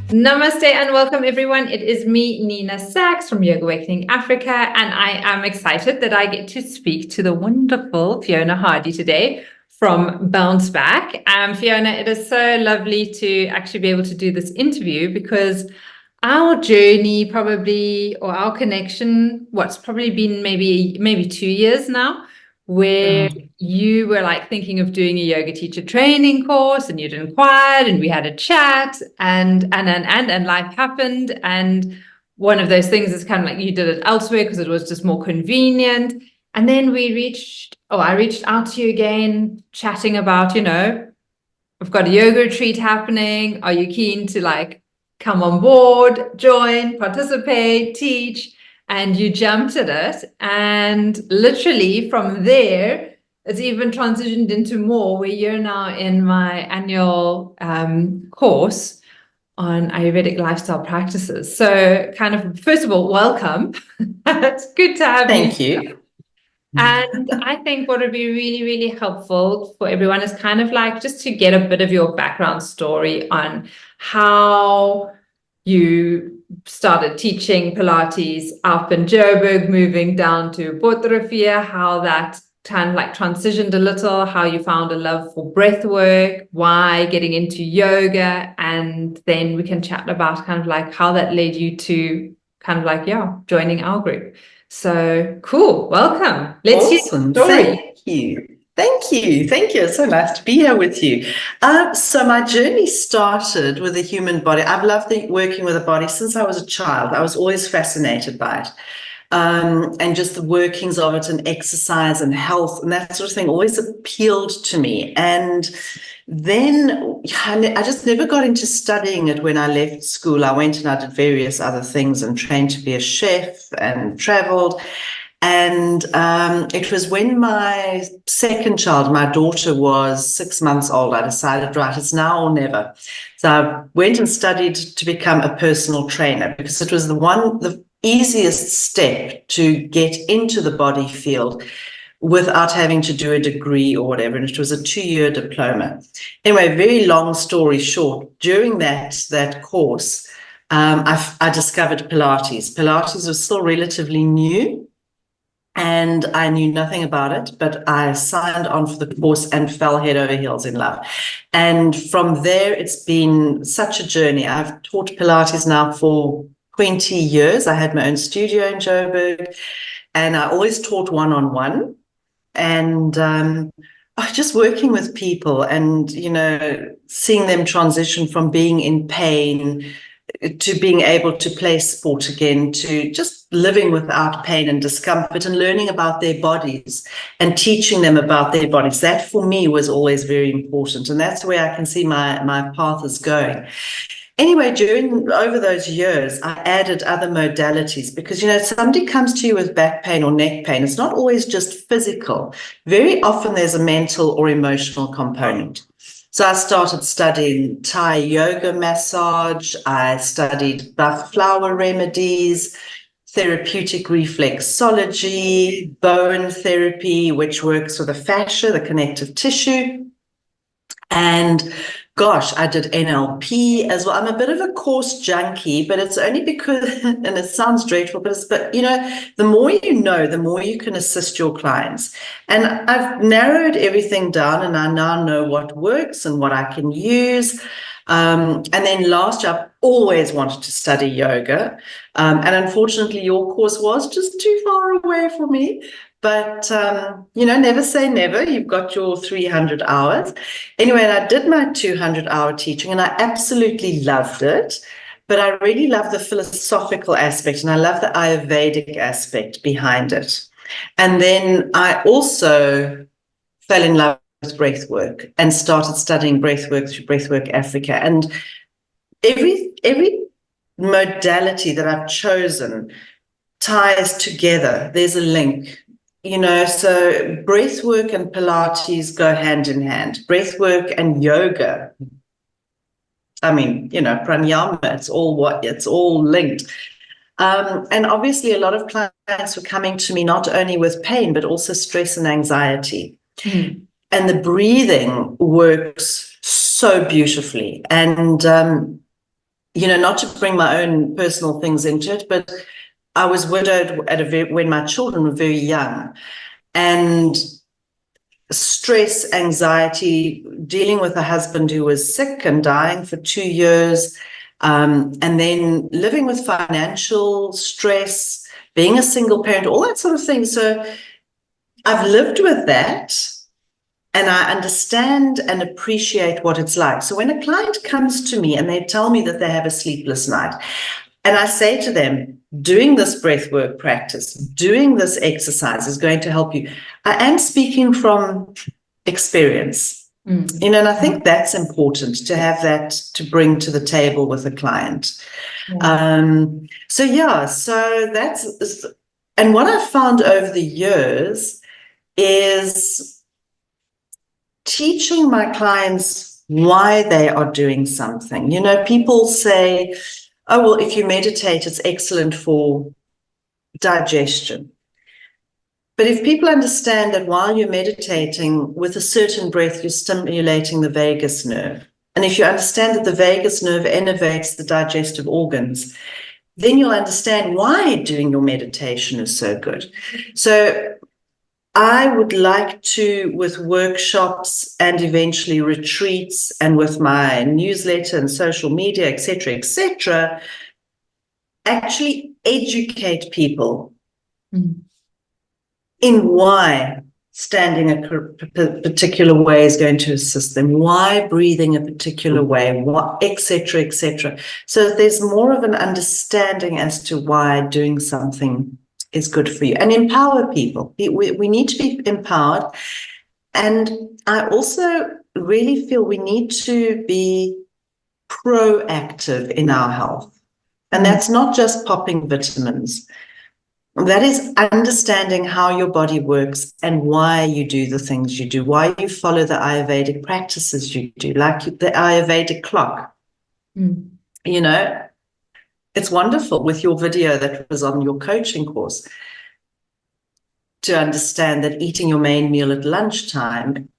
Namaste and welcome everyone. It is me, Nina Sachs from Yoga Awakening Africa, and I am excited that I get to speak to the wonderful Fiona Hardie today from Bounce Back. Fiona, it is so lovely to actually be able to do this interview because our journey probably, or our connection, what's probably been maybe 2 years now, where you were like thinking of doing a yoga teacher training course and you'd inquired and we had a chat and life happened. And one of those things is kind of like you did it elsewhere because it was just more convenient. And then I reached out to you again, chatting about, I've got a yoga retreat happening. Are you keen to like come on board, join, participate, teach? And you jumped at it. And literally from there, it's even transitioned into more where you're now in my annual course on Ayurvedic lifestyle practices. So kind of, first of all, welcome. It's good to have you. Thank you. And I think what would be really, really helpful for everyone is kind of like just to get a bit of your background story on how you started teaching Pilates up in Joburg, moving down to Botrefia, how that kind of like transitioned a little, how you found a love for breathwork, why getting into yoga, and then we can chat about kind of like how that led you to kind of like, joining our group. So cool. Welcome. Let's hear Awesome. the story. Thank you. Thank you. Thank you. It's so nice to be here with you. So my journey started with the human body. I've loved working with the body since I was a child. I was always fascinated by it. And just the workings of it and exercise and health and that sort of thing always appealed to me. And then I just never got into studying it when I left school. I went and I did various other things and trained to be a chef and traveled. And it was when my second child, my daughter, was 6 months old, I decided, right, it's now or never. So I went and studied to become a personal trainer because it was the easiest step to get into the body field without having to do a degree or whatever. And it was a 2-year diploma. Anyway, very long story short, during that course, I discovered Pilates. Pilates was still relatively new. And I knew nothing about it, but I signed on for the course and fell head over heels in love. And from there, it's been such a journey. I've taught Pilates now for 20 years. I had my own studio in Joburg, and I always taught one-on-one. And just working with people and, seeing them transition from being in pain to being able to play sport again, to just living without pain and discomfort and learning about their bodies and teaching them about their bodies. That for me was always very important. And that's where I can see my path is going. Anyway, over those years, I added other modalities because, somebody comes to you with back pain or neck pain. It's not always just physical. Very often there's a mental or emotional component. So I started studying Thai yoga massage. I studied Bach Flower Remedies, therapeutic reflexology, bone therapy, which works with the fascia, the connective tissue. And gosh, I did NLP as well. I'm a bit of a course junkie, but it's only because, and it sounds dreadful, but the more you know, the more you can assist your clients. And I've narrowed everything down and I now know what works and what I can use. And then last year, I've always wanted to study yoga. And unfortunately, your course was just too far away for me. But, never say never. You've got your 300 hours. Anyway, and I did my 200-hour teaching and I absolutely loved it. But I really love the philosophical aspect and I love the Ayurvedic aspect behind it. And then I also fell in love with breathwork and started studying breathwork through Breathwork Africa. And every modality that I've chosen ties together. There's a link. So breathwork and Pilates go hand in hand. Breathwork and yoga. I mean, pranayama, it's all linked. And obviously a lot of clients were coming to me not only with pain, but also stress and anxiety. Mm. And the breathing works so beautifully. And not to bring my own personal things into it, but I was widowed when my children were very young, and stress, anxiety, dealing with a husband who was sick and dying for 2 years, and then living with financial stress, being a single parent, all that sort of thing. So I've lived with that, and I understand and appreciate what it's like. So when a client comes to me and they tell me that they have a sleepless night, and I say to them, doing this breathwork practice, doing this exercise is going to help you. I am speaking from experience, and I think that's important to have that to bring to the table with a client. So that's, and what I've found over the years is teaching my clients why they are doing something. People say, oh, well, if you meditate, it's excellent for digestion. But if people understand that while you're meditating with a certain breath, you're stimulating the vagus nerve, and if you understand that the vagus nerve innervates the digestive organs, then you'll understand why doing your meditation is so good. So I would like to, with workshops and eventually retreats and with my newsletter and social media, etc., actually educate people in why standing a particular way is going to assist them, why breathing a particular way, etc. So there's more of an understanding as to why doing something is good for you, and empower people. We need to be empowered. And I also really feel we need to be proactive in our health. And that's not just popping vitamins. That is understanding how your body works and why you do the things you do, why you follow the Ayurvedic practices you do, like the Ayurvedic clock. It's wonderful with your video that was on your coaching course to understand that eating your main meal at lunchtime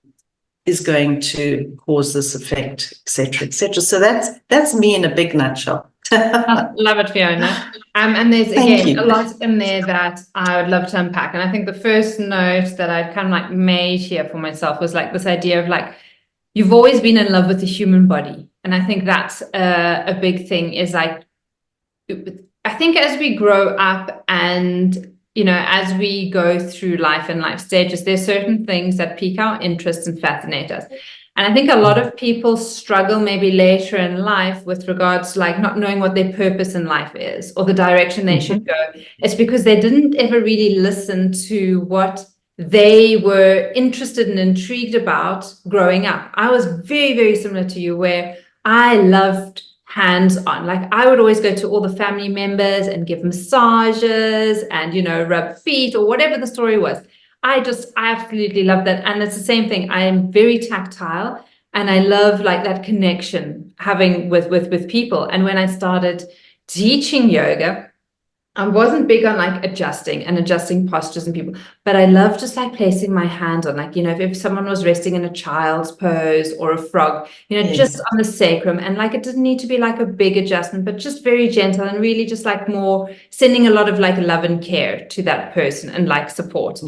is going to cause this effect, etc. So that's me in a big nutshell. Love it, Fiona. And there's again a lot in there that I would love to unpack. And I think the first note that I've kind of like made here for myself was like this idea of like, you've always been in love with the human body. And I think that's a big thing, is like, I think as we grow up and, as we go through life and life stages, there's certain things that pique our interest and fascinate us. And I think a lot of people struggle maybe later in life with regards to like not knowing what their purpose in life is or the direction they should go. It's because they didn't ever really listen to what they were interested and intrigued about growing up. I was very, very similar to you, where I loved hands-on. Like I would always go to all the family members and give massages and, rub feet or whatever the story was. I absolutely love that. And it's the same thing. I am very tactile and I love like that connection having with people. And when I started teaching yoga, I wasn't big on like adjusting postures and people, but I love just like placing my hand on like, if someone was resting in a child's pose or a frog, just on the sacrum, and like it didn't need to be like a big adjustment, but just very gentle and really just like more sending a lot of like love and care to that person and like support.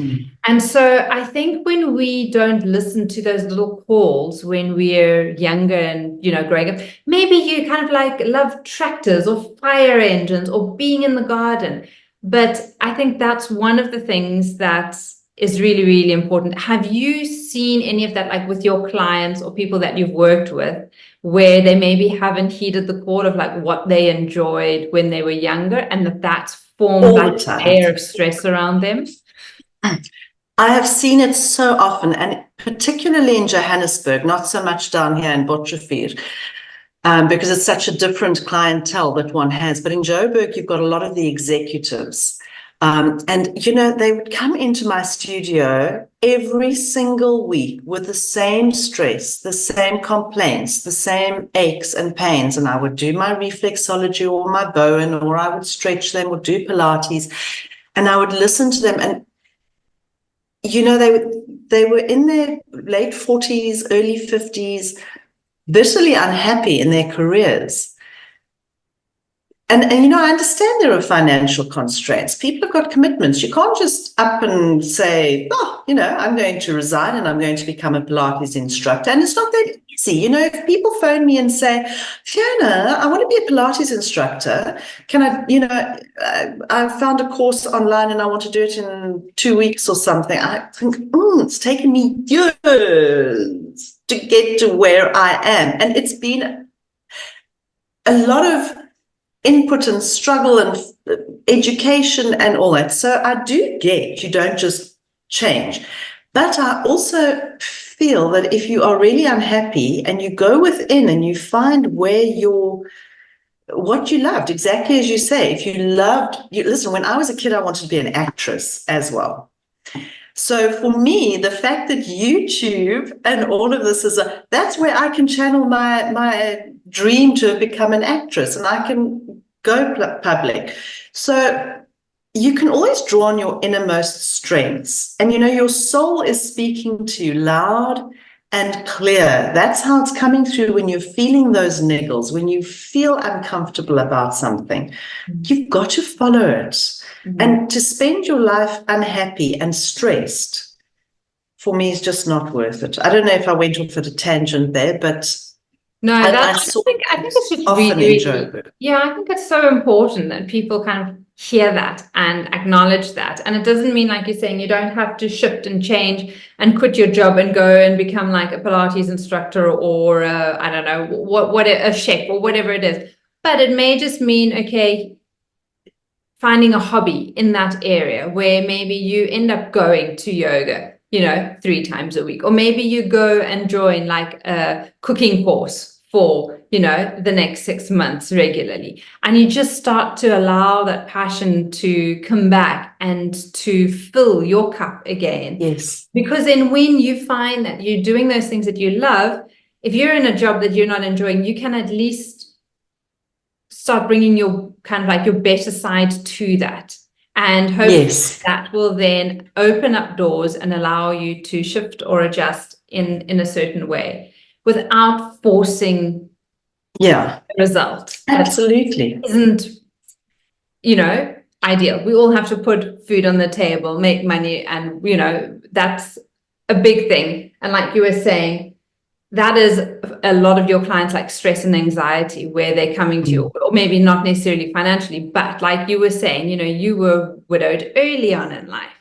And so I think when we don't listen to those little calls when we're younger and, growing up, maybe you kind of like love tractors or fire engines or being in the garden. But I think that's one of the things that is really, really important. Have you seen any of that, like with your clients or people that you've worked with, where they maybe haven't heeded the call of like what they enjoyed when they were younger, and that's formed like a layer of stress around them? I have seen it so often, and particularly in Johannesburg, not so much down here in Botchefstroom, because it's such a different clientele that one has. But in Joburg, you've got a lot of the executives. And, they would come into my studio every single week with the same stress, the same complaints, the same aches and pains. And I would do my reflexology or my Bowen, or I would stretch them or do Pilates. And I would listen to them. And they were in their late 40s, early 50s, bitterly unhappy in their careers. And you know, I understand there are financial constraints. People have got commitments. You can't just up and say, oh, you know, I'm going to resign and I'm going to become a Pilates instructor. And it's not that easy. You know, if people phone me and say, Fiona, I want to be a Pilates instructor. Can I, you know, I found a course online and I want to do it in 2 weeks or something. I think, it's taken me years to get to where I am. And it's been a lot of input and struggle and education and all that. So I do get you don't just change. But I also feel that if you are really unhappy and you go within and you find where what you loved, exactly as you say, if you loved, listen, when I was a kid, I wanted to be an actress as well. So for me, the fact that YouTube and all of this that's where I can channel my dream to become an actress, and I can go public. So you can always draw on your innermost strengths, and you know your soul is speaking to you loud and clear. That's how it's coming through when you're feeling those niggles, when you feel uncomfortable about something. You've got to follow it. And to spend your life unhappy and stressed, for me, is just not worth it. I don't know if I went off at a tangent there, but no, I think it's just often really, enjoy it. yeah, I think it's so important that people kind of hear that and acknowledge that. And it doesn't mean, like you're saying, you don't have to shift and change and quit your job and go and become like a Pilates instructor or I don't know, what a chef or whatever it is. But it may just mean, okay, finding a hobby in that area where maybe you end up going to yoga, you know, 3 times a week, or maybe you go and join like a cooking course for, you know, the next 6 months regularly. And you just start to allow that passion to come back and to fill your cup again. Yes. Because then when you find that you're doing those things that you love, if you're in a job that you're not enjoying, you can at least start bringing your kind of like your better side to that. And hopefully that will then open up doors and allow you to shift or adjust in a certain way without forcing the result. Absolutely. That isn't, you know, ideal. We all have to put food on the table, make money, and, you know, that's a big thing. And like you were saying, that is a lot of your clients, like stress and anxiety, where they're coming to you, or maybe not necessarily financially, but like you were saying, you know, you were widowed early on in life.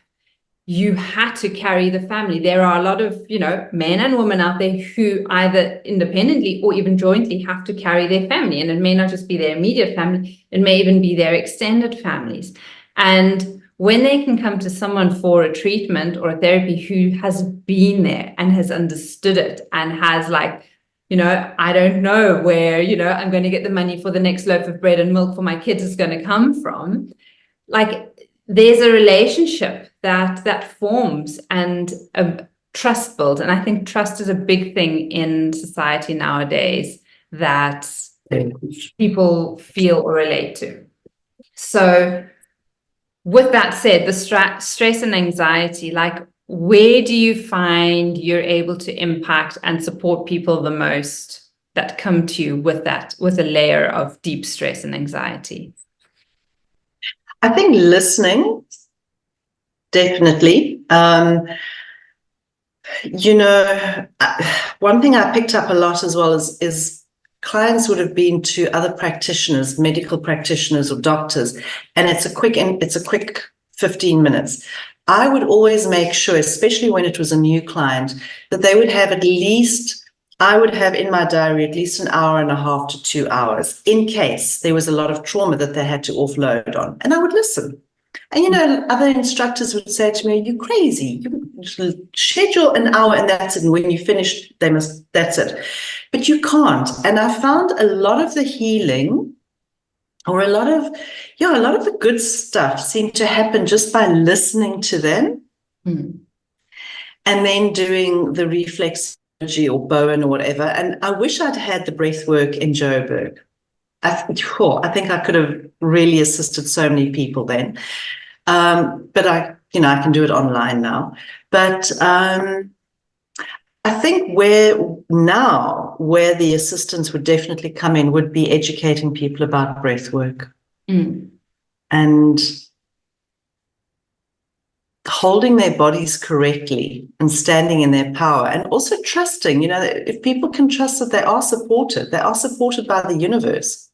You had to carry the family. There are a lot of, you know, men and women out there who either independently or even jointly have to carry their family. And it may not just be their immediate family, it may even be their extended families. And when they can come to someone for a treatment or a therapy who has been there and has understood it and has like, you know, I don't know where, you know, I'm going to get the money for the next loaf of bread and milk for my kids is going to come from. Like there's a relationship that forms and a trust built. And I think trust is a big thing in society nowadays that people feel or relate to. So with that said, the stress and anxiety, like where do you find you're able to impact and support people the most that come to you with that, with a layer of deep stress and anxiety? I think listening, definitely. You know, one thing I picked up a lot as well is clients would have been to other practitioners, medical practitioners or doctors, and it's a quick 15 minutes. I would always make sure, especially when it was a new client, that they would have I would have in my diary at least an hour and a half to 2 hours in case there was a lot of trauma that they had to offload on. And I would listen. And, you know, other instructors would say to me, you're crazy. You schedule an hour and that's it. And when you finish, that's it. But you can't. And I found a lot of the healing or a lot of the good stuff seemed to happen just by listening to them and then doing the reflexology or Bowen or whatever. And I wish I'd had the breathwork in Joburg. I think I could have really assisted so many people then. But I can do it online now. But I think where the assistance would definitely come in would be educating people about breath work. and holding their bodies correctly and standing in their power, and also trusting, that if people can trust that they are supported by the universe.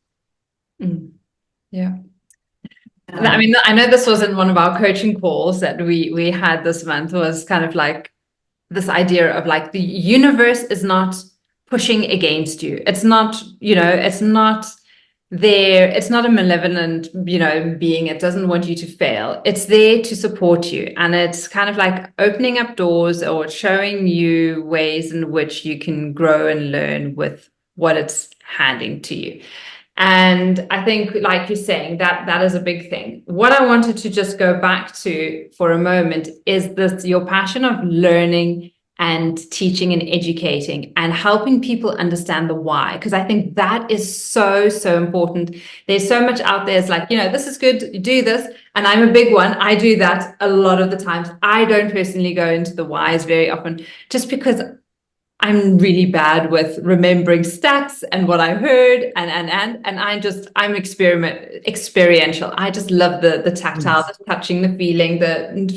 Yeah. I mean, I know this was in one of our coaching calls that we had this month, was kind of like this idea of like the universe is not pushing against you. It's not, it's not there. It's not a malevolent, being. It doesn't want you to fail. It's there to support you. And it's kind of like opening up doors or showing you ways in which you can grow and learn with what it's handing to you. And I think, like you're saying, that is a big thing. What I wanted to just go back to for a moment is this, your passion of learning and teaching and educating and helping people understand the why, because I think that is so, so important. There's so much out there. It's like, this is good, you do this. And I'm a big one. I do that a lot of the times. I don't personally go into the whys very often, just because I'm really bad with remembering stats and what I heard, and I'm experiential. I just love the tactile, the touching, the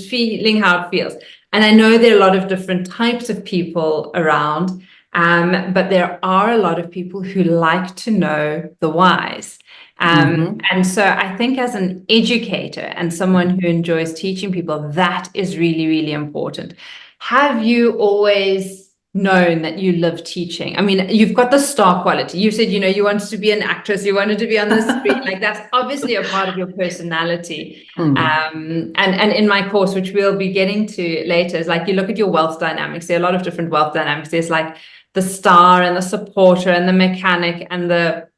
feeling how it feels. And I know there are a lot of different types of people around, but there are a lot of people who like to know the whys. And so I think as an educator and someone who enjoys teaching people, that is really, really important. Have you always known that you love teaching? I mean, you've got the star quality. You said, you wanted to be an actress, you wanted to be on the screen. Like, that's obviously a part of your personality. And in my course, which we'll be getting to later, is like, you look at your wealth dynamics. There are a lot of different wealth dynamics. There's like the star and the supporter and the mechanic and the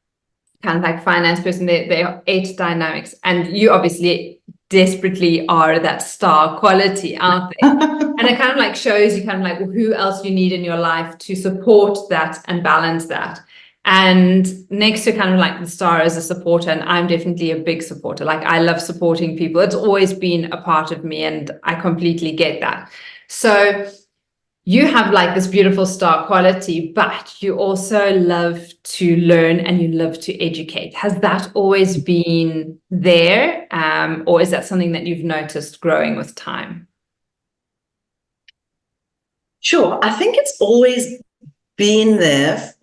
kind of like finance person. There are 8 dynamics, and you obviously desperately are that star quality out there. And it kind of like shows you kind of like, well, who else you need in your life to support that and balance that. And next to kind of like the star as a supporter, and I'm definitely a big supporter. Like, I love supporting people. It's always been a part of me, and I completely get that. So you have like this beautiful star quality, but you also love to learn and you love to educate. Has that always been there? Or is that something that you've noticed growing with time? Sure. I think it's always been there,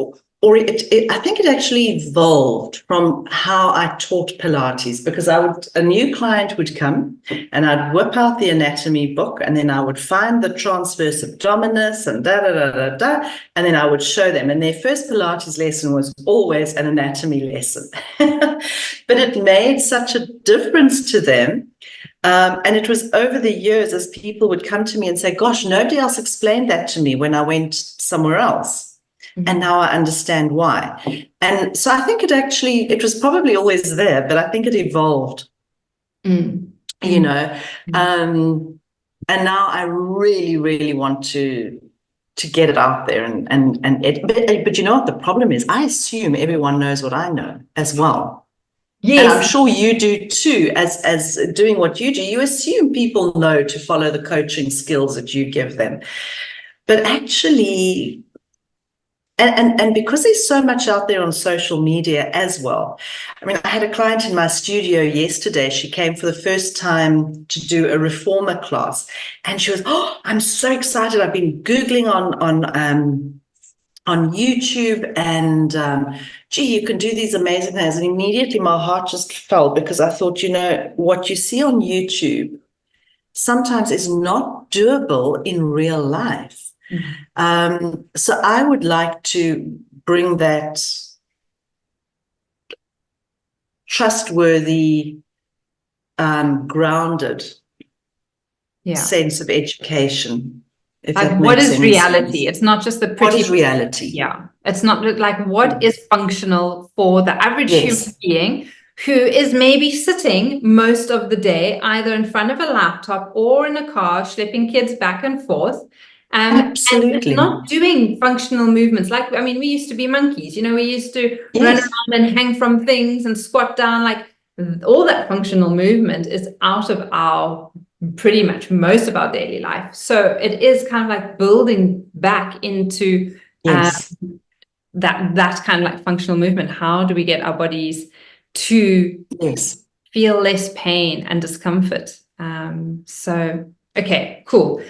or I think it actually evolved from how I taught Pilates, because a new client would come and I'd whip out the anatomy book, and then I would find the transverse abdominis and and then I would show them. And their first Pilates lesson was always an anatomy lesson. But it made such a difference to them. And it was over the years as people would come to me and say, gosh, nobody else explained that to me when I went somewhere else. And now I understand why. And so I think it was probably always there, but I think it evolved, And now I really, really want to get it out there. But you know what the problem is? I assume everyone knows what I know as well. Yes. And I'm sure you do too, as doing what you do. You assume people know to follow the coaching skills that you give them. But actually, and because there's so much out there on social media as well. I mean, I had a client in my studio yesterday. She came for the first time to do a reformer class, and she was, I'm so excited. I've been Googling on YouTube, and gee, you can do these amazing things. And immediately my heart just fell, because I thought, what you see on YouTube sometimes is not doable in real life. So I would like to bring that trustworthy, grounded sense of education. Like, what is reality? It's not just the pretty. What is reality? Yeah. It's not like what is functional for the average human being who is maybe sitting most of the day either in front of a laptop or in a car, schlepping kids back and forth. Absolutely. And not doing functional movements. Like, I mean, we used to be monkeys, we used to run around and hang from things and squat down. Like, all that functional movement is out of our pretty much most of our daily life. So it is kind of like building back into that kind of like functional movement. How do we get our bodies to Yes. feel less pain and discomfort. So, okay, cool.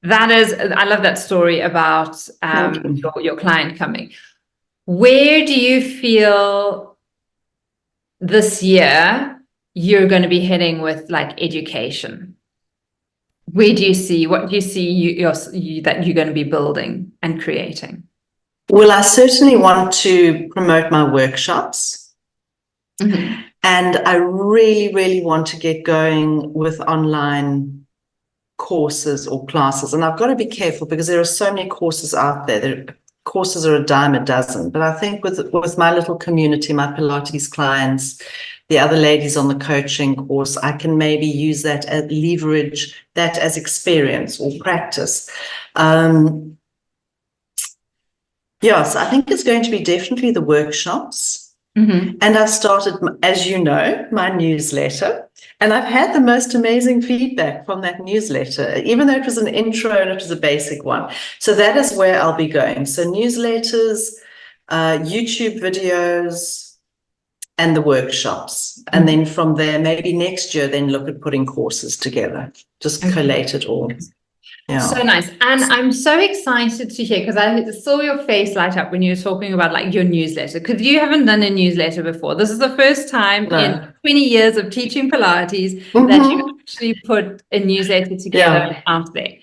That is, I love that story about your client coming. Where do you feel this year you're going to be heading with like education? Where do you see, what do you see that you're going to be building and creating? Well, I certainly want to promote my workshops. Mm-hmm. And I really, really want to get going with online courses or classes. And I've got to be careful because there are so many courses out there. Courses are a dime a dozen. But I think with my little community, my Pilates clients, the other ladies on the coaching course, I can maybe use that as leverage that as experience or practice. Yes, I think it's going to be definitely the workshops. Mm-hmm. And I started, as you know, my newsletter. And I've had the most amazing feedback from that newsletter, even though it was an intro and it was a basic one. So that is where I'll be going. So newsletters, YouTube videos, and the workshops. Mm-hmm. And then from there, maybe next year, then look at putting courses together. Just collate it all. Yeah. So nice. And I'm so excited to hear, because I saw your face light up when you were talking about like your newsletter, because you haven't done a newsletter before. This is the first time in 20 years of teaching Pilates that you actually put a newsletter together out there.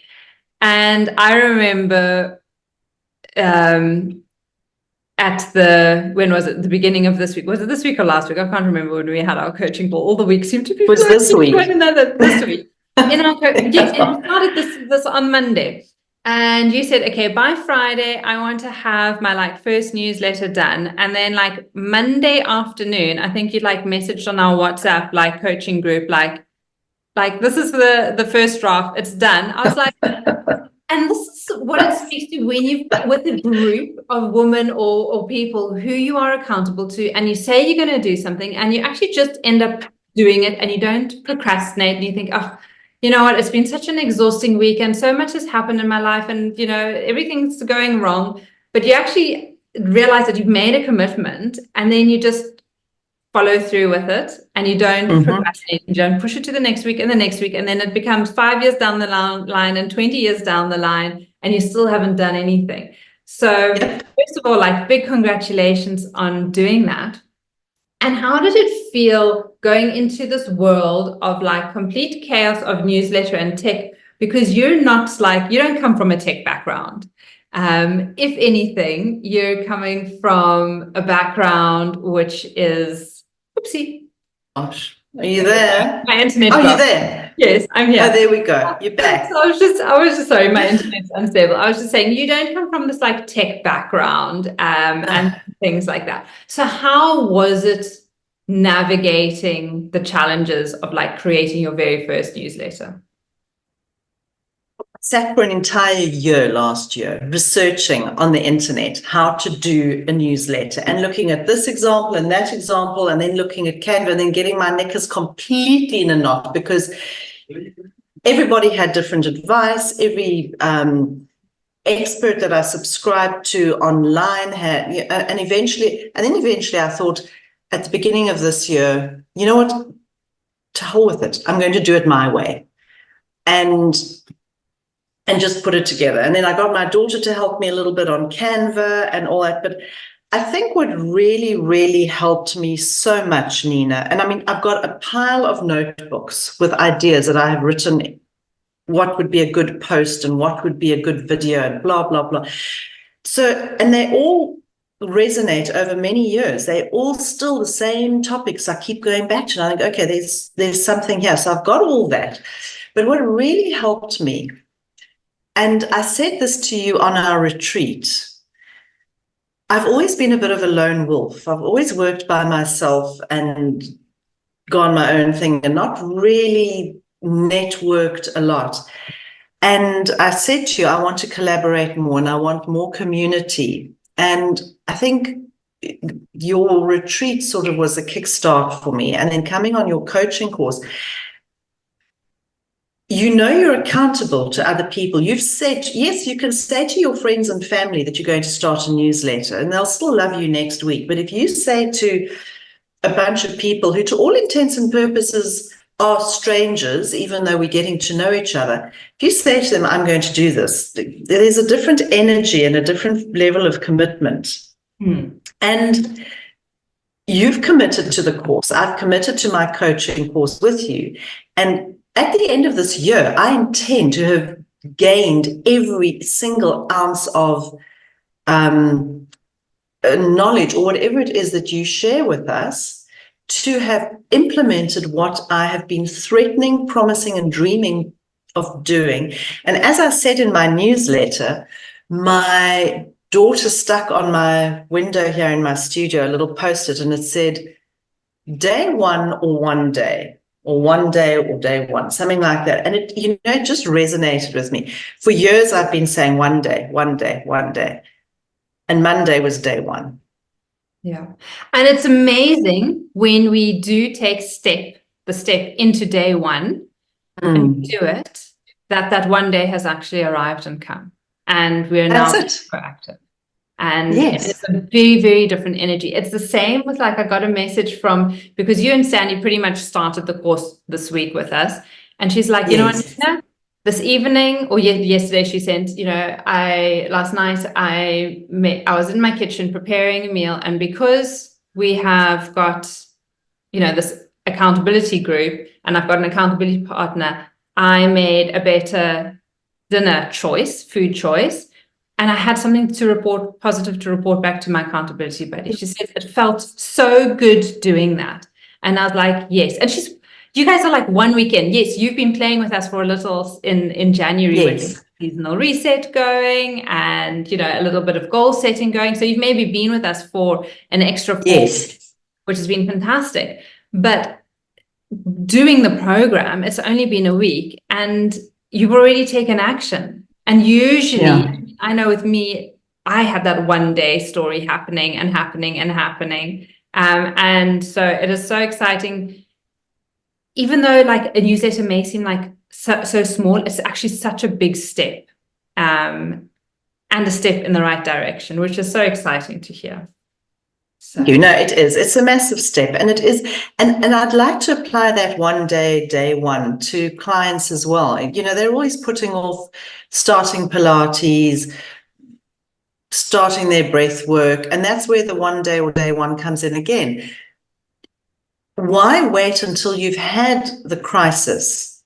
And I remember when was it? The beginning of this week. Was it this week or last week? I can't remember when we had our coaching call. All the weeks seem to be this week. One another this week. In our yes, and we started this on Monday, and you said, okay, by Friday I want to have my like first newsletter done, and then like Monday afternoon, I think you like messaged on our WhatsApp like coaching group like this is the first draft, it's done. I was like, and this is what it speaks to when you with a group of women or people who you are accountable to, and you say you're going to do something, and you actually just end up doing it, and you don't procrastinate, and you think, oh, you know what, it's been such an exhausting week and so much has happened in my life and, you know, everything's going wrong. But you actually realize that you've made a commitment, and then you just follow through with it, and you don't procrastinate, you don't push it to the next week and the next week. And then it becomes 5 years down the line and 20 years down the line, and you still haven't done anything. So first of all, like big congratulations on doing that. And how did it feel going into this world of like complete chaos of newsletter and tech? Because you're not like, you don't come from a tech background. If anything, you're coming from a background which is, oopsie. Gosh, are you there? My internet. Oh, you're there. Yes, I'm here. Oh, there we go. You're back. So I was just sorry, my internet's unstable. I was just saying, you don't come from this like tech background and things like that. So how was it navigating the challenges of like creating your very first newsletter? I sat for an entire year last year researching on the internet how to do a newsletter and looking at this example and that example, and then looking at Canva, and then getting my knickers completely in a knot because everybody had different advice. Every expert that I subscribed to online had, and eventually I thought at the beginning of this year, you know what, to hell with it. I'm going to do it my way. And just put it together. And then I got my daughter to help me a little bit on Canva and all that. But I think what really, really helped me so much, Nina, and I mean, I've got a pile of notebooks with ideas that I have written, what would be a good post and what would be a good video and blah, blah, blah. So, and they all resonate over many years. They're all still the same topics I keep going back to. And I think, okay, there's something here. So I've got all that. But what really helped me, and I said this to you on our retreat, I've always been a bit of a lone wolf. I've always worked by myself and gone my own thing and not really networked a lot. And I said to you, I want to collaborate more and I want more community. And I think your retreat sort of was a kickstart for me. And then coming on your coaching course, you know you're accountable to other people. You've said, yes, you can say to your friends and family that you're going to start a newsletter and they'll still love you next week. But if you say to a bunch of people who, to all intents and purposes, are strangers, even though we're getting to know each other. If you say to them, I'm going to do this, there's a different energy and a different level of commitment. And you've committed to the course. I've committed to my coaching course with you. And at the end of this year, I intend to have gained every single ounce of knowledge or whatever it is that you share with us, to have implemented what I have been threatening, promising, and dreaming of doing. And as I said in my newsletter, my daughter stuck on my window here in my studio a little post-it, and it said, day one or one day, or one day or day one, something like that. And it, it just resonated with me. For years, I've been saying one day, one day, one day. And Monday was day one. Yeah. And it's amazing when we do take the step into day one and do it, that one day has actually arrived and come. And we're now proactive. And it's a very, very different energy. It's the same with, like, I got a message from, because you and Sandy pretty much started the course this week with us. And she's like, you know what, Nina, this evening, or yesterday, she sent, last night I was in my kitchen preparing a meal, and because we have got, this accountability group, and I've got an accountability partner, I made a better food choice, and I had something positive to report back to my accountability buddy. She said it felt so good doing that, and I was like, yes. And you guys are like one weekend. Yes, you've been playing with us for a little in January with seasonal reset going, and a little bit of goal setting going. So you've maybe been with us for an extra 4 weeks, which has been fantastic. But doing the program, it's only been a week, and you've already taken action. And usually, I know with me, I had that one day story happening and happening and happening. And so it is so exciting. Even though, like, a newsletter may seem like so small, it's actually such a big step, and a step in the right direction, which is so exciting to hear. So. It is. It's a massive step, and it is. And I'd like to apply that day one to clients as well. They're always putting off starting Pilates, starting their breath work, and that's where the one day or day one comes in again. Why wait until you've had the crisis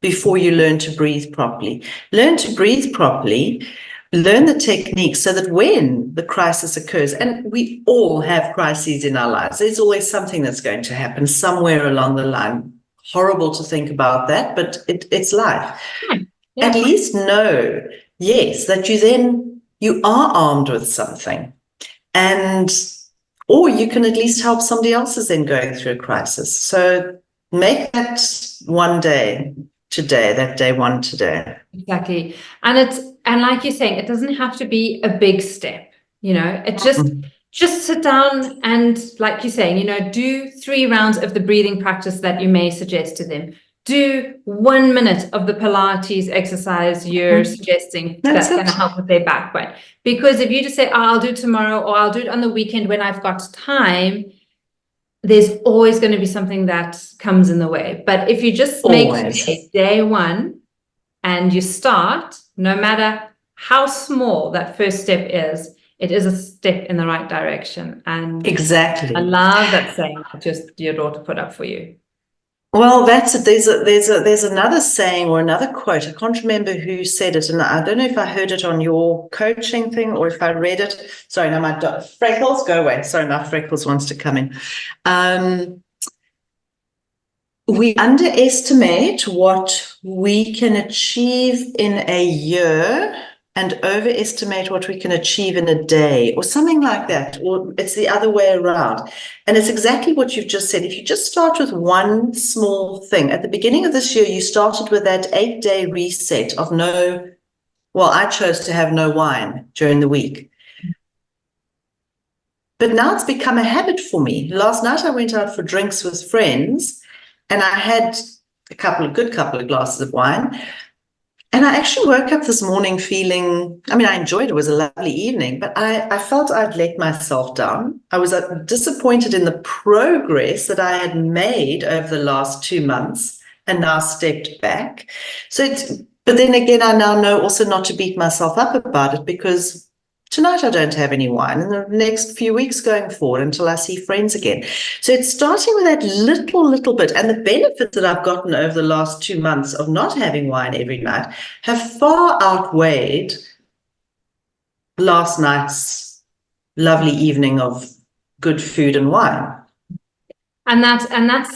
before you learn to breathe properly? Learn to breathe properly, learn the techniques so that when the crisis occurs, and we all have crises in our lives, there's always something that's going to happen somewhere along the line. Horrible to think about that, but it's life. At least know, that you are armed with something, or you can at least help somebody else is then going through a crisis. So make that one day today, that day one today. Exactly. And like you're saying, it doesn't have to be a big step, it just sit down and, like you're saying, do 3 rounds of the breathing practice that you may suggest to them. Do 1 minute of the Pilates exercise you're suggesting that's going to help with their backbone. Because if you just say, I'll do it tomorrow, or I'll do it on the weekend when I've got time, there's always going to be something that comes in the way. But if you just make day one and you start, no matter how small that first step is, it is a step in the right direction. And exactly, I love that saying that just your daughter put up for you. Well, that's it. There's another saying or another quote. I can't remember who said it, and I don't know if I heard it on your coaching thing or if I read it. Sorry, no, my freckles, go away. Sorry, my freckles wants to come in. We underestimate what we can achieve in a year and overestimate what we can achieve in a day, or something like that, or it's the other way around. And it's exactly what you've just said. If you just start with one small thing, at the beginning of this year, you started with that 8-day reset of I chose to have no wine during the week. But now it's become a habit for me. Last night I went out for drinks with friends, and I had a couple of glasses of wine. And I actually woke up this morning feeling, I mean, I enjoyed it. It was a lovely evening, but I felt I'd let myself down. I was disappointed in the progress that I had made over the last 2 months and now stepped back. But then again, I now know also not to beat myself up about it, because tonight I don't have any wine, and the next few weeks going forward until I see friends again. So it's starting with that little bit. And the benefits that I've gotten over the last 2 months of not having wine every night have far outweighed last night's lovely evening of good food and wine. And that's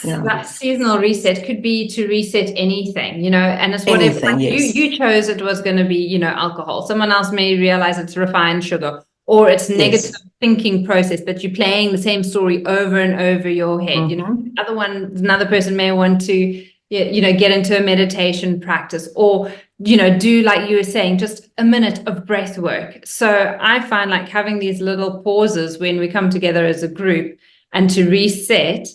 Yeah. that seasonal reset could be to reset anything, and it's whatever. Anything, Like yes. you chose it was going to be, alcohol. Someone else may realize it's refined sugar, or it's negative thinking process, that you're playing the same story over and over your head. Another person may want to, get into a meditation practice, or do, like you were saying, just a minute of breath work. So I find like having these little pauses when we come together as a group and to reset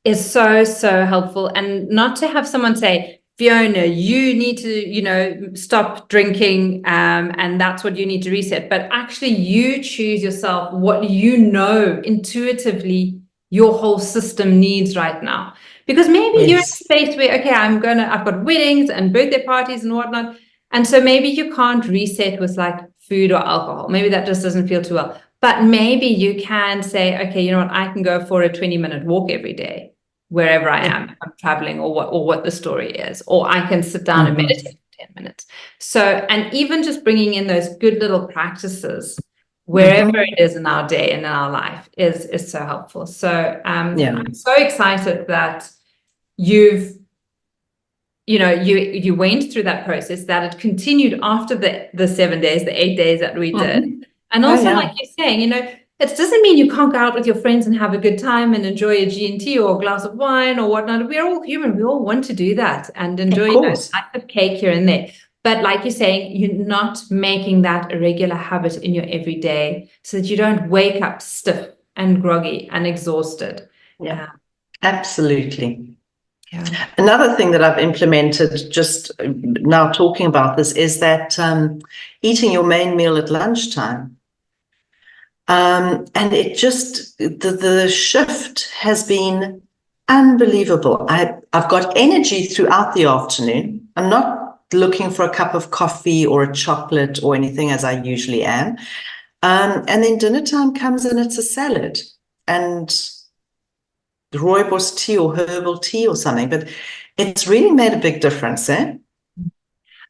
is so helpful. And not to have someone say, Fiona, you need to, stop drinking, and that's what you need to reset. But actually you choose yourself what intuitively your whole system needs right now. Because maybe you're in a space where, okay, I've got weddings and birthday parties and whatnot. And so maybe you can't reset with like food or alcohol. Maybe that just doesn't feel too well. But maybe you can say, okay, you know what, I can go for a 20-minute walk every day, wherever I am, if I'm traveling, or what the story is, or I can sit down and meditate for 10 minutes. So, and even just bringing in those good little practices wherever it is in our day and in our life is so helpful. So I'm so excited that you went through that process, that it continued after the 7 days, the 8 days that we did. And also, like you're saying, it doesn't mean you can't go out with your friends and have a good time and enjoy a G&T or a glass of wine or whatnot. We're all human. We all want to do that and enjoy a nice of cake here and there. But like you're saying, you're not making that a regular habit in your everyday, so that you don't wake up stiff and groggy and exhausted. Yeah, absolutely. Yeah. Another thing that I've implemented, just now talking about this, is that eating your main meal at lunchtime. And it just, the shift has been unbelievable. I've got energy throughout the afternoon. I'm not looking for a cup of coffee or a chocolate or anything, as I usually am. And then dinner time comes and it's a salad and rooibos tea or herbal tea or something. But it's really made a big difference, eh?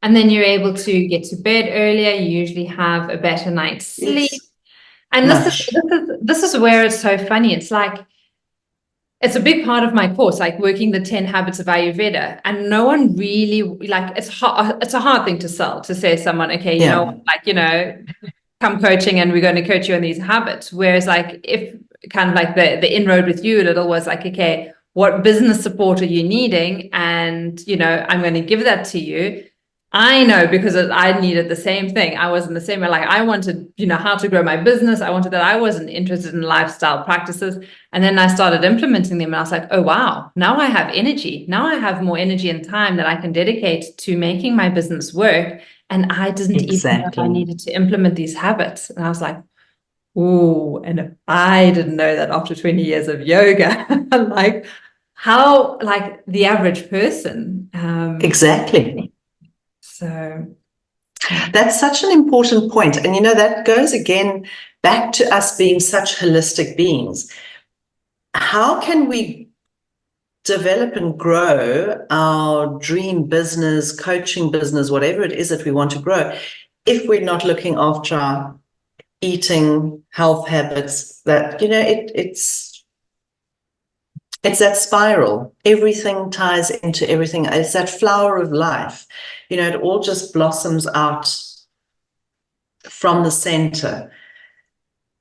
And then you're able to get to bed earlier. You usually have a better night's sleep. Yes. And this is where it's so funny. It's like, it's a big part of my course, like working the 10 habits of Ayurveda. And no one really, like, it's a hard thing to sell, to say to someone, okay, come coaching and we're going to coach you on these habits. Whereas like, if kind of like the inroad with you a little was like, okay, what business support are you needing? And, I'm going to give that to you. I know, because I needed the same thing. I was in the same way. Like I wanted, how to grow my business. I wanted that. I wasn't interested in lifestyle practices. And then I started implementing them and I was like, oh, wow, now I have energy. Now I have more energy and time that I can dedicate to making my business work. And I didn't even know I needed to implement these habits. And I was like, oh, and if I didn't know that after 20 years of yoga, like how, like the average person. Exactly. So that's such an important point. And, that goes again back to us being such holistic beings. How can we develop and grow our dream business, coaching business, whatever it is that we want to grow, if we're not looking after our eating, health habits? That, it's that spiral. Everything ties into everything. It's that flower of life. It all just blossoms out from the center.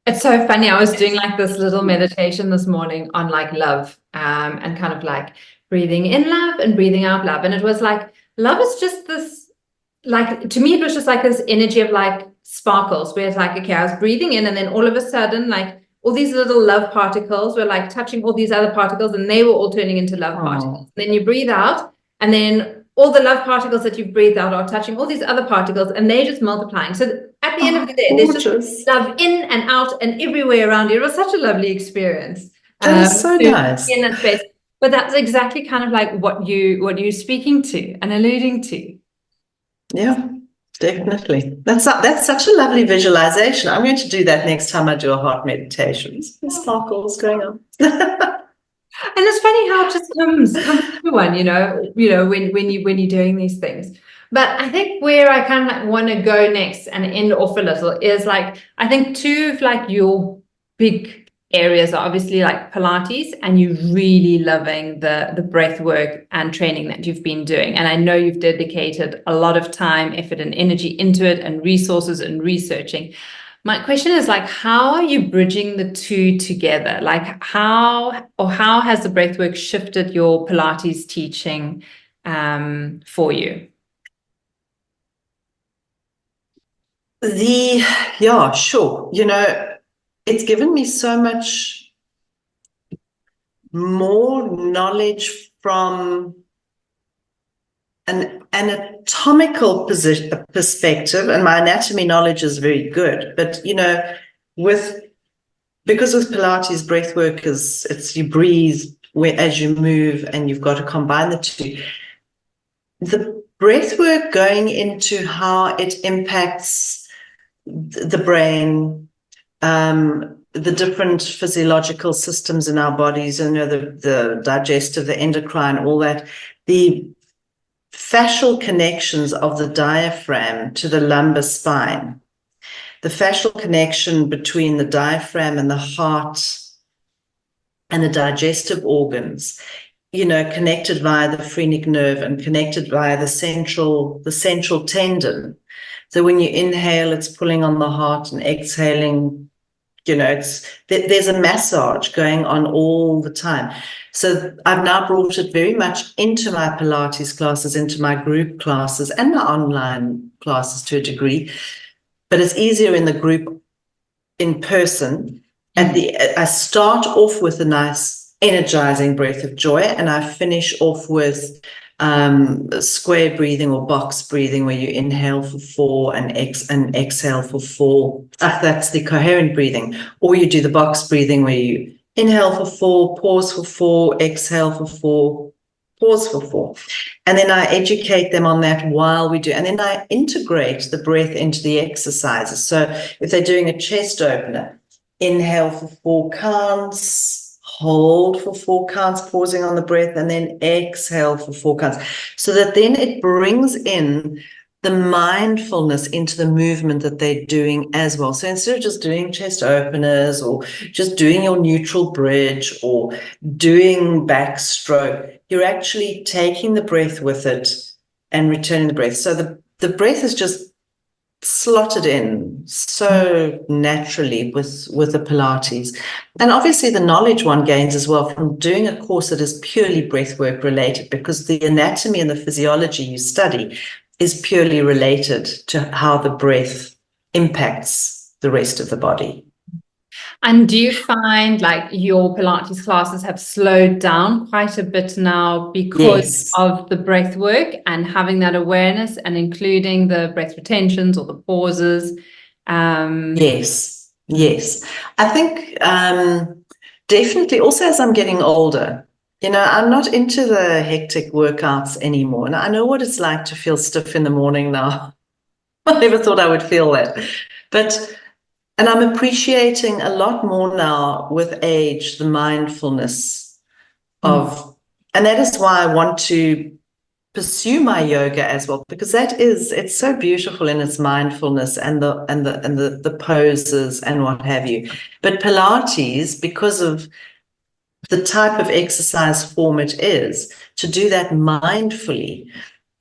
It's so funny. I was doing like this little meditation this morning on like love, and kind of like breathing in love and breathing out love. And it was like, love is just this, like, to me, it was just like this energy of like sparkles, where it's like, okay, I was breathing in and then all of a sudden, like all these little love particles were like touching all these other particles and they were all turning into love particles. Then you breathe out and then all the love particles that you've breathed out are touching all these other particles, and they're just multiplying. So at the end of the day, there's just love in and out and everywhere around you. It was such a lovely experience. That is so nice. In that space. But that's exactly kind of like what you're speaking to and alluding to. Yeah, definitely. That's such a lovely visualization. I'm going to do that next time I do a heart meditation. Sparkles going on. And it's funny how it just comes to one, when you're doing these things. But I think where I kind of want to go next and end off a little is like, I think two of like your big areas are obviously like Pilates, and you're really loving the breath work and training that you've been doing. And I know you've dedicated a lot of time, effort, and energy into it, and resources and researching. My question is like, how are you bridging the two together? Like how has the breathwork shifted your Pilates teaching for you? Yeah, sure. It's given me so much more knowledge from an anatomical perspective, and my anatomy knowledge is very good. But because with Pilates, breath work it's you breathe as you move, and you've got to combine the two. The breath work going into how it impacts the brain, the different physiological systems in our bodies, the digestive, the endocrine, all that, the fascial connections of the diaphragm to the lumbar spine, the fascial connection between the diaphragm and the heart and the digestive organs, connected via the phrenic nerve and connected via the central tendon. So when you inhale, it's pulling on the heart, and exhaling, there's a massage going on all the time. So I've now brought it very much into my Pilates classes, into my group classes, and my online classes to a degree. But it's easier in the group, in person. I start off with a nice energizing breath of joy, and I finish off with square breathing or box breathing, where you inhale for 4 and exhale for 4. That's the coherent breathing. Or you do the box breathing, where you inhale for 4, pause for 4, exhale for 4, pause for 4. And then I educate them on that while we do. And then I integrate the breath into the exercises. So if they're doing a chest opener, inhale for 4 counts, hold for 4 counts, pausing on the breath, and then exhale for 4 counts. So that then it brings in the mindfulness into the movement that they're doing as well. So instead of just doing chest openers, or just doing your neutral bridge, or doing backstroke, you're actually taking the breath with it and returning the breath. So the breath is just slotted in so naturally with the Pilates. And obviously the knowledge one gains as well from doing a course that is purely breathwork related, because the anatomy and the physiology you study is purely related to how the breath impacts the rest of the body. And do you find like your Pilates classes have slowed down quite a bit now because of the breath work and having that awareness and including the breath retentions or the pauses? Yes. I think definitely also as I'm getting older, I'm not into the hectic workouts anymore. And I know what it's like to feel stiff in the morning now. I never thought I would feel that. And I'm appreciating a lot more now with age, the mindfulness of, and that is why I want to pursue my yoga as well, because it's so beautiful in its mindfulness and the poses and what have you. But Pilates, because of the type of exercise form it is, to do that mindfully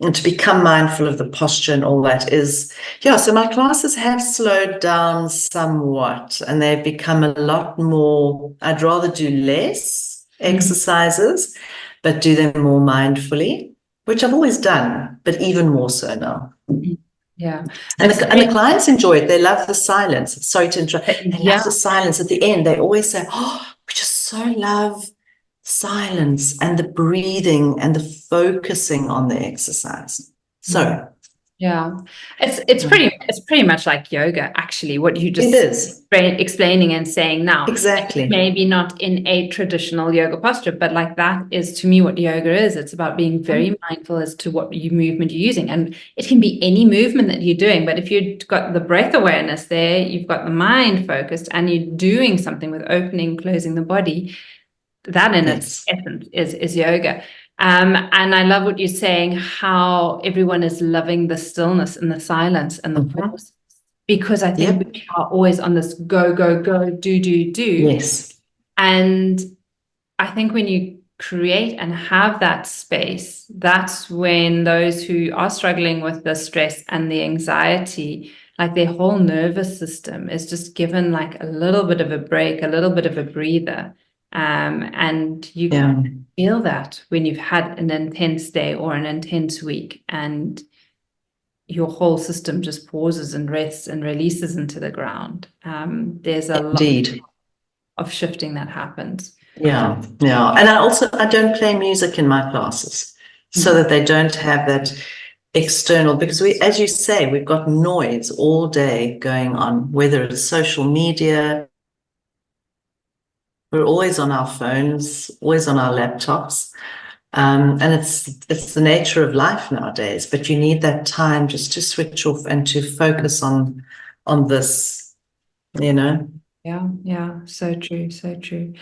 and to become mindful of the posture and all that so my classes have slowed down somewhat, and they've become a lot more, I'd rather do less exercises, but do them more mindfully, which I've always done, but even more so now. Yeah. And the clients enjoy it. They love the silence. Sorry to interrupt. They love the silence at the end. They always say, oh, we just so love silence and the breathing and the focusing on the exercise. So yeah, it's pretty much like yoga, actually, what you just it is. explaining and saying now. Exactly. Maybe not in a traditional yoga posture, but like that is to me what yoga is. It's about being very mindful as to what movement you're using. And it can be any movement that you're doing, but if you've got the breath awareness there, you've got the mind focused, and you're doing something with opening, closing the body, that in its essence is yoga. And I love what you're saying, how everyone is loving the stillness and the silence and the pause, because I think we are always on this go, go, go, do, do, do. Yes. And I think when you create and have that space, that's when those who are struggling with the stress and the anxiety, like their whole nervous system is just given like a little bit of a break, a little bit of a breather. And you can feel that when you've had an intense day or an intense week, and your whole system just pauses and rests and releases into the ground. There's a lot of shifting that happens. Yeah. And I don't play music in my classes so that they don't have that external, because we, as you say, we've got noise all day going on, whether it's social media. We're always on our phones, always on our laptops. And it's the nature of life nowadays, but you need that time just to switch off and to focus on this, Yeah, so true, so true.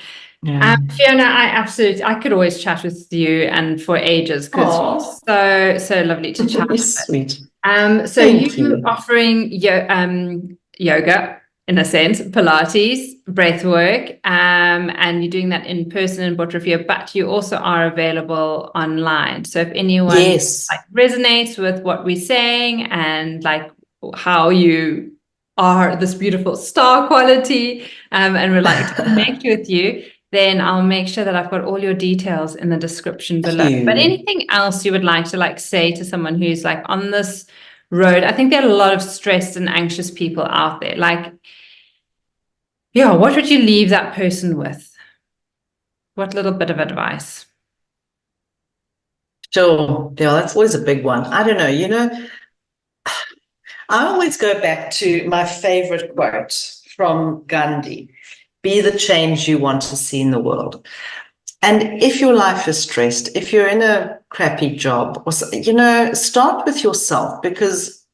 Yeah. Fiona, I could always chat with you and for ages, because you're so lovely to chat with. Sweet. So Thank you. offering yoga, in a sense, Pilates, breathwork, and you're doing that in person in Bottrafia, but you also are available online. So if anyone resonates with what we're saying and like how you are this beautiful star quality, and would like to connect with you, then I'll make sure that I've got all your details in the description below. But anything else you would like to like say to someone who's like on this road? I think there are a lot of stressed and anxious people out there. Like, what would you leave that person with? What little bit of advice? Sure. Yeah, that's always a big one. I don't know, I always go back to my favorite quote from Gandhi: be the change you want to see in the world. And if your life is stressed, if you're in a crappy job, or start with yourself, because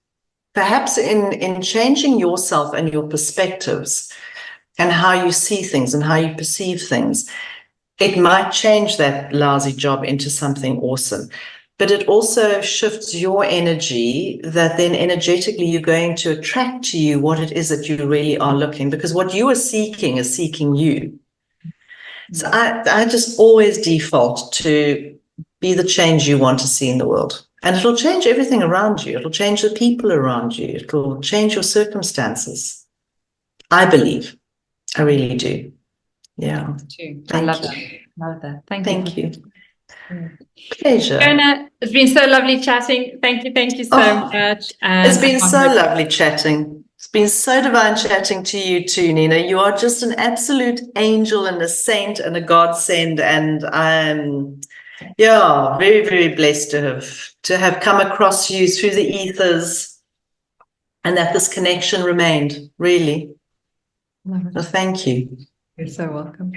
perhaps in changing yourself and your perspectives and how you see things and how you perceive things, it might change that lousy job into something awesome. But it also shifts your energy, that then energetically you're going to attract to you what it is that you really are looking, because what you are seeking is seeking you. So I just always default to be the change you want to see in the world. And it'll change everything around you. It'll change the people around you. It'll change your circumstances. I believe. I really do. Yeah. I love that. Love that. Thank you. Pleasure. Fiona, it's been so lovely chatting. Thank you so much. It's been so lovely chatting. It's been so divine chatting to you too, Nina. You are just an absolute angel and a saint and a godsend. And I'm, very, very blessed to have come across you through the ethers, and that this connection remained, really. So thank you. You're so welcome.